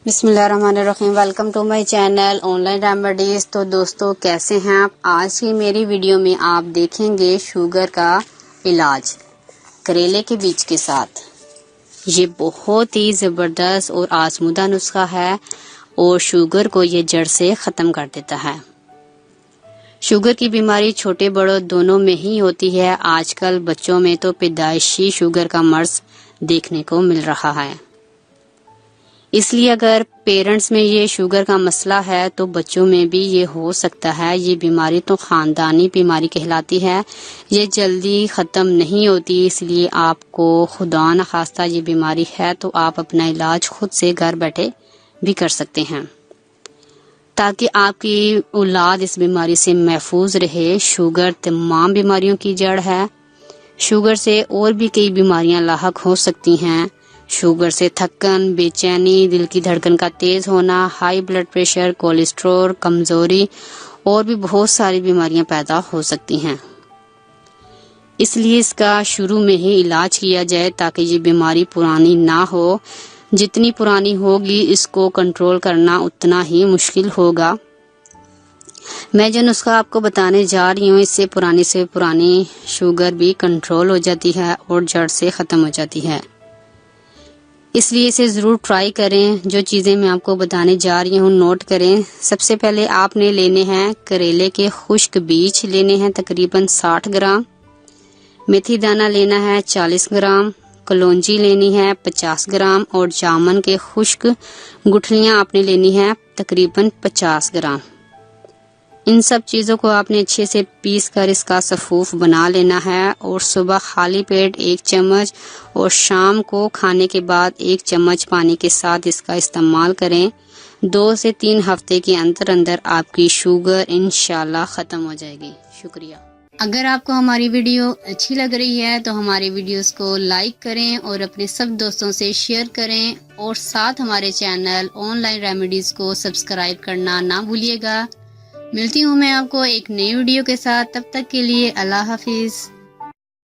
बिस्मिल्लाहिर्रहमानिर्रहीम। Welcome to my channel online remedies. तो दोस्तों कैसे हैं आप? आज की मेरी वीडियो में आप देखेंगे शुगर का इलाज करेले के बीज के साथ। ये बहुत ही ज़बरदस्त और आजमुदा नुस्खा है और शुगर को ये जड़ से ख़त्म कर देता है। शुगर की बीमारी छोटे बड़ों दोनों में ही होती है। आजकल बच्चों में तो पैदाइशी शुगर का मर्ज देखने को मिल रहा है। इसलिए अगर पेरेंट्स में ये शुगर का मसला है तो बच्चों में भी ये हो सकता है। ये बीमारी तो खानदानी बीमारी कहलाती है। ये जल्दी ख़त्म नहीं होती, इसलिए आपको खुदा न खास्ता ये बीमारी है तो आप अपना इलाज खुद से घर बैठे भी कर सकते हैं ताकि आपकी औलाद इस बीमारी से महफूज रहे। शुगर तमाम बीमारियों की जड़ है। शुगर से और भी कई बीमारियां लाहक हो सकती हैं। शुगर से थकन, बेचैनी, दिल की धड़कन का तेज होना, हाई ब्लड प्रेशर, कोलेस्ट्रॉल, कमजोरी और भी बहुत सारी बीमारियां पैदा हो सकती हैं। इसलिए इसका शुरू में ही इलाज किया जाए ताकि ये बीमारी पुरानी ना हो। जितनी पुरानी होगी इसको कंट्रोल करना उतना ही मुश्किल होगा। मैं जो नुस्खा आपको बताने जा रही हूँ इससे पुरानी शुगर भी कंट्रोल हो जाती है और जड़ से ख़त्म हो जाती है। इसलिए इसे ज़रूर ट्राई करें। जो चीज़ें मैं आपको बताने जा रही हूँ नोट करें। सबसे पहले आपने लेने हैं करेले के खुश्क बीज लेने हैं तकरीबन 60 ग्राम। मेथी दाना लेना है 40 ग्राम। कलौंजी लेनी है 50 ग्राम और जामुन के खुश्क गुठलियाँ आपने लेनी है तकरीबन 50 ग्राम। इन सब चीज़ों को आपने अच्छे से पीस कर इसका सफूफ बना लेना है और सुबह खाली पेट 1 चम्मच और शाम को खाने के बाद 1 चम्मच पानी के साथ इसका इस्तेमाल करें। 2 से 3 हफ्ते के अंदर अंदर आपकी शुगर इंशाल्लाह ख़त्म हो जाएगी। शुक्रिया। अगर आपको हमारी वीडियो अच्छी लग रही है तो हमारे वीडियोस को लाइक करें और अपने सब दोस्तों से शेयर करें और साथ हमारे चैनल ऑनलाइन रेमेडीज को सब्सक्राइब करना ना भूलिएगा। मिलती हूँ मैं आपको एक नई वीडियो के साथ। तब तक के लिए अल्लाह हाफिज।